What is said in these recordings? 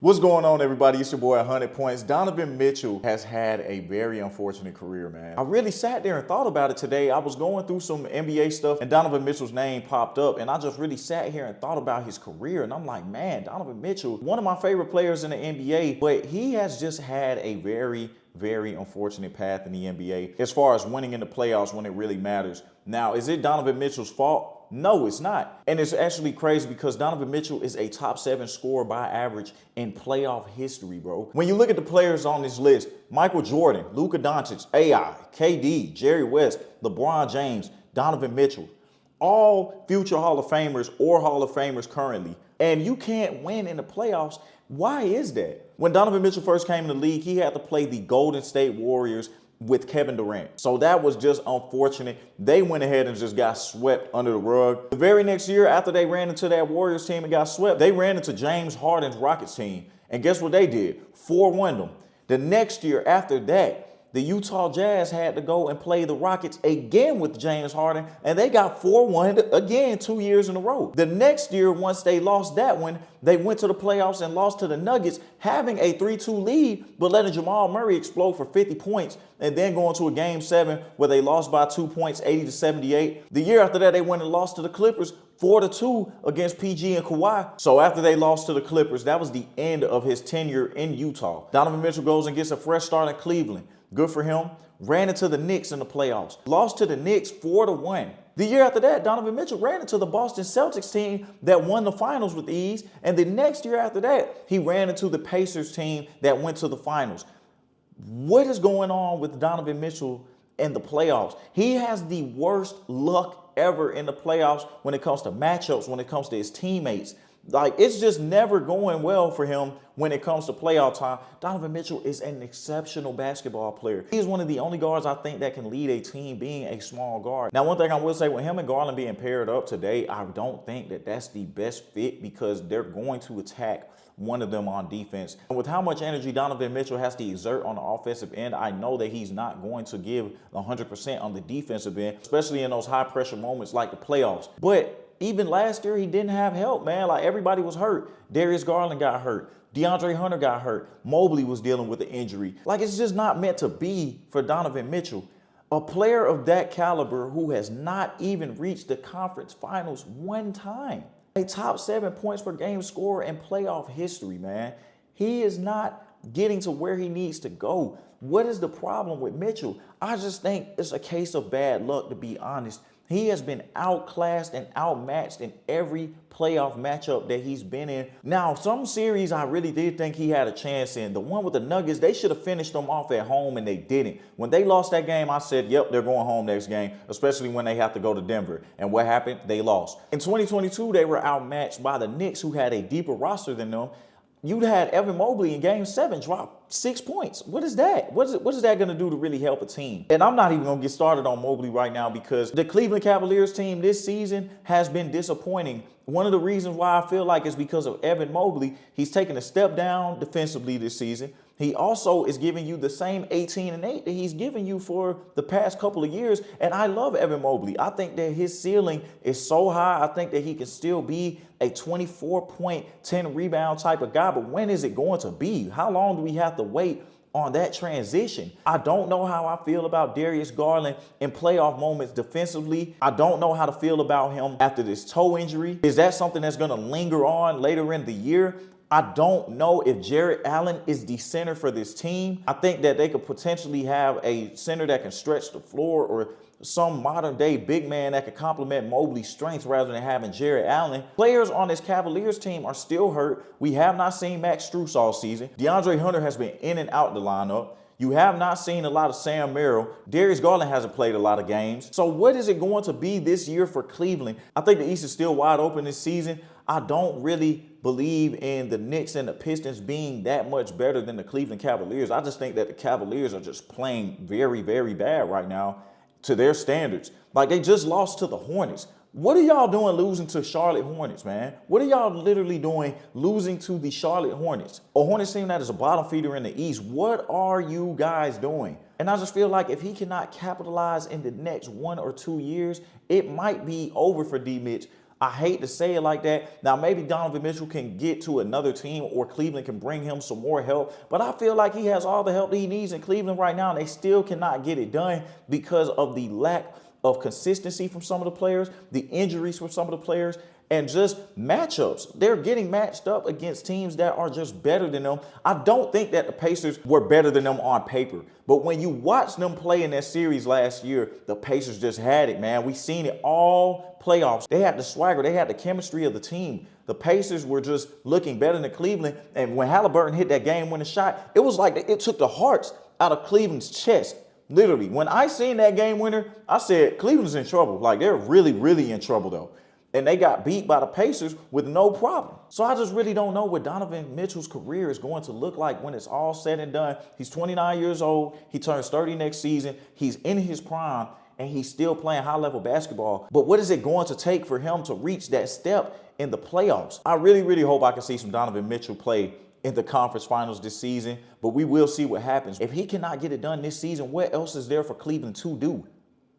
What's going on, everybody? It's your boy 100 Points. Donovan Mitchell has had a very unfortunate career, man. I really sat there and thought about it today. I was going through some NBA stuff and Donovan Mitchell's name popped up and I just really sat here and thought about his career. And I'm like, man, Donovan Mitchell, one of my favorite players in the NBA, but he has just had a very unfortunate path in the NBA as far as winning in the playoffs when it really matters. Now, is it Donovan Mitchell's fault? No, it's not. And it's actually crazy because Donovan Mitchell is a top 7 scorer by average in playoff history, bro. When you look at the players on this list, Michael Jordan, Luka Doncic, AI, KD, Jerry West, LeBron James, Donovan Mitchell, all future Hall of Famers or Hall of Famers currently. And you can't win in the playoffs. Why is that? When Donovan Mitchell first came in the league, he had to play the Golden State Warriors with Kevin Durant. So that was just unfortunate. They went ahead and just got swept under the rug. The very next year after they ran into that Warriors team and got swept, they ran into James Harden's Rockets team. And guess what they did? 4-1 them. The next year after that, the Utah Jazz had to go and play the Rockets again with James Harden, and they got 4-1 again 2 years in a row. The next year, once they lost that one, they went to the playoffs and lost to the Nuggets, having a 3-2 lead, but letting Jamal Murray explode for 50 points and then going to a game 7 where they lost by 2 points, 80-78. The year after that, they went and lost to the Clippers 4-2 against PG and Kawhi. So after they lost to the Clippers, that was the end of his tenure in Utah. Donovan Mitchell goes and gets a fresh start in Cleveland. Good for him. Ran into the Knicks in the playoffs. Lost to the Knicks 4-1. The year after that, Donovan Mitchell ran into the Boston Celtics team that won the finals with ease. And the next year after that, he ran into the Pacers team that went to the finals. What is going on with Donovan Mitchell in the playoffs? He has the worst luck ever in the playoffs when it comes to matchups, when it comes to his teammates. Like, it's just never going well for him when it comes to playoff time. Donovan Mitchell is an exceptional basketball player. He's one of the only guards I think that can lead a team being a small guard. Now, one thing I will say, with him and Garland being paired up today, I don't think that that's the best fit because they're going to attack one of them on defense. And with how much energy Donovan Mitchell has to exert on the offensive end, I know that he's not going to give 100% on the defensive end, especially in those high pressure moments like the playoffs. But even last year, he didn't have help, man. Like, everybody was hurt. Darius Garland got hurt. DeAndre Hunter got hurt. Mobley was dealing with an injury. Like, it's just not meant to be for Donovan Mitchell. A player of that caliber who has not even reached the conference finals one time. A top 7 points per game scorer in playoff history, man. He is not getting to where he needs to go. What is the problem with Mitchell? I just think it's a case of bad luck, to be honest. He has been outclassed and outmatched in every playoff matchup that he's been in. Now, some series I really did think he had a chance in. The one with the Nuggets, they should have finished them off at home, and they didn't. When they lost that game, I said, yep, they're going home next game, especially when they have to go to Denver. And what happened? They lost. In 2022, they were outmatched by the Knicks, who had a deeper roster than them. You had Evan Mobley in game 7 drop 6 points. What is that? What is that going to do to really help a team? And I'm not even going to get started on Mobley right now because the Cleveland Cavaliers team this season has been disappointing. One of the reasons why I feel like is because of Evan Mobley. He's taken a step down defensively this season. He also is giving you the same 18 and 8 that he's given you for the past couple of years. And I love Evan Mobley. I think that his ceiling is so high. I think that he can still be a 24-point, 10-rebound type of guy. But when is it going to be? How long do we have to wait on that transition? I don't know how I feel about Darius Garland in playoff moments defensively. I don't know how to feel about him after this toe injury. Is that something that's going to linger on later in the year? I don't know if Jarrett Allen is the center for this team. I think that they could potentially have a center that can stretch the floor or some modern day big man that could complement Mobley's strengths rather than having Jarrett Allen. Players on this Cavaliers team are still hurt. We have not seen Max Strus all season. DeAndre Hunter has been in and out the lineup. You have not seen a lot of Sam Merrill. Darius Garland hasn't played a lot of games. So what is it going to be this year for Cleveland? I think the East is still wide open this season. I don't really believe in the Knicks and the Pistons being that much better than the Cleveland Cavaliers. I just think that the Cavaliers are just playing very bad right now to their standards. Like, they just lost to the Hornets. What are y'all doing losing to Charlotte Hornets, man? What are y'all literally doing losing to the Charlotte Hornets? A Hornets team that is a bottom feeder in the East. What are you guys doing? And I just feel like if he cannot capitalize in the next 1 or 2 years, it might be over for D. Mitch. I hate to say it like that. Now, maybe Donovan Mitchell can get to another team or Cleveland can bring him some more help, but I feel like he has all the help that he needs in Cleveland right now, and they still cannot get it done because of the lack of consistency from some of the players, the injuries from some of the players, and just matchups. They're getting matched up against teams that are just better than them. I don't think that the Pacers were better than them on paper, but when you watch them play in that series last year, the Pacers just had it, man. We seen it all playoffs. They had the swagger. They had the chemistry of the team. The Pacers were just looking better than Cleveland, and when Halliburton hit that game-winning shot, it was like it took the hearts out of Cleveland's chest. Literally, when I seen that game winner, I said, Cleveland's in trouble. Like, they're really, really in trouble, though. And they got beat by the Pacers with no problem. So I just really don't know what Donovan Mitchell's career is going to look like when it's all said and done. He's 29 years old. He turns 30 next season. He's in his prime, and he's still playing high-level basketball. But what is it going to take for him to reach that step in the playoffs? I really, really hope I can see some Donovan Mitchell play in the conference finals this season, but we will see what happens. If he cannot get it done this season, what else is there for Cleveland to do?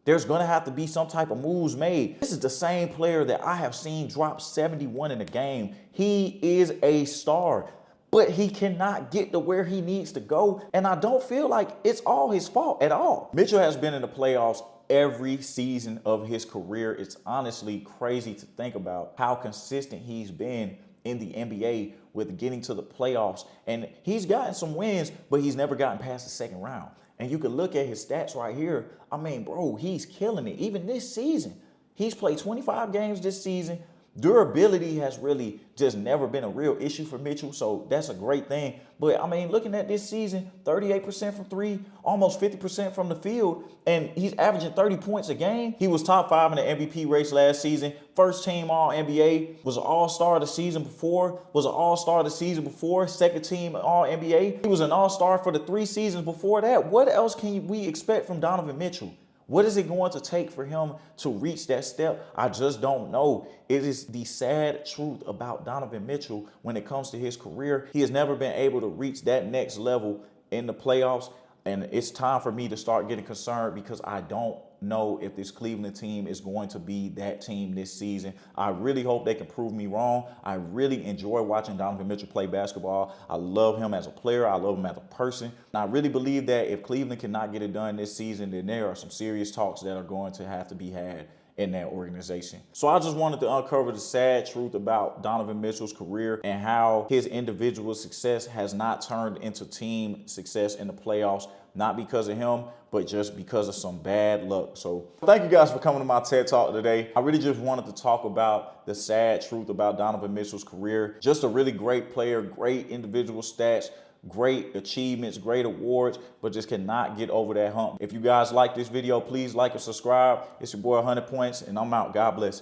There's going to have to be some type of moves made. This is the same player that I have seen drop 71 in a game. He is a star, but he cannot get to where he needs to go, and I don't feel like it's all his fault at all. Mitchell has been in the playoffs every season of his career. It's honestly crazy to think about how consistent he's been in the NBA with getting to the playoffs. And he's gotten some wins, but he's never gotten past the second round. And you can look at his stats right here. I mean, bro, he's killing it. Even this season, he's played 25 games this season. Durability has really just never been a real issue for Mitchell, so that's a great thing. But, I mean, looking at this season, 38% from three, almost 50% from the field, and he's averaging 30 points a game. He was top 5 in the MVP race last season, first team All-NBA, was an All-Star the season before, second team All-NBA. He was an All-Star for the 3 seasons before that. What else can we expect from Donovan Mitchell? What is it going to take for him to reach that step? I just don't know. It is the sad truth about Donovan Mitchell when it comes to his career. He has never been able to reach that next level in the playoffs. And it's time for me to start getting concerned because I don't know if this Cleveland team is going to be that team this season. I really hope they can prove me wrong. I really enjoy watching Donovan Mitchell play basketball. I love him as a player. I love him as a person. And I really believe that if Cleveland cannot get it done this season, then there are some serious talks that are going to have to be had in that organization. So I just wanted to uncover the sad truth about Donovan Mitchell's career and how his individual success has not turned into team success in the playoffs, not because of him, but just because of some bad luck. So thank you guys for coming to my TED Talk today. I really just wanted to talk about the sad truth about Donovan Mitchell's career. Just a really great player, great individual stats, great achievements, great awards, but just cannot get over that hump. If you guys like this video, please like and subscribe. It's your boy 100 Points, and I'm out. God bless.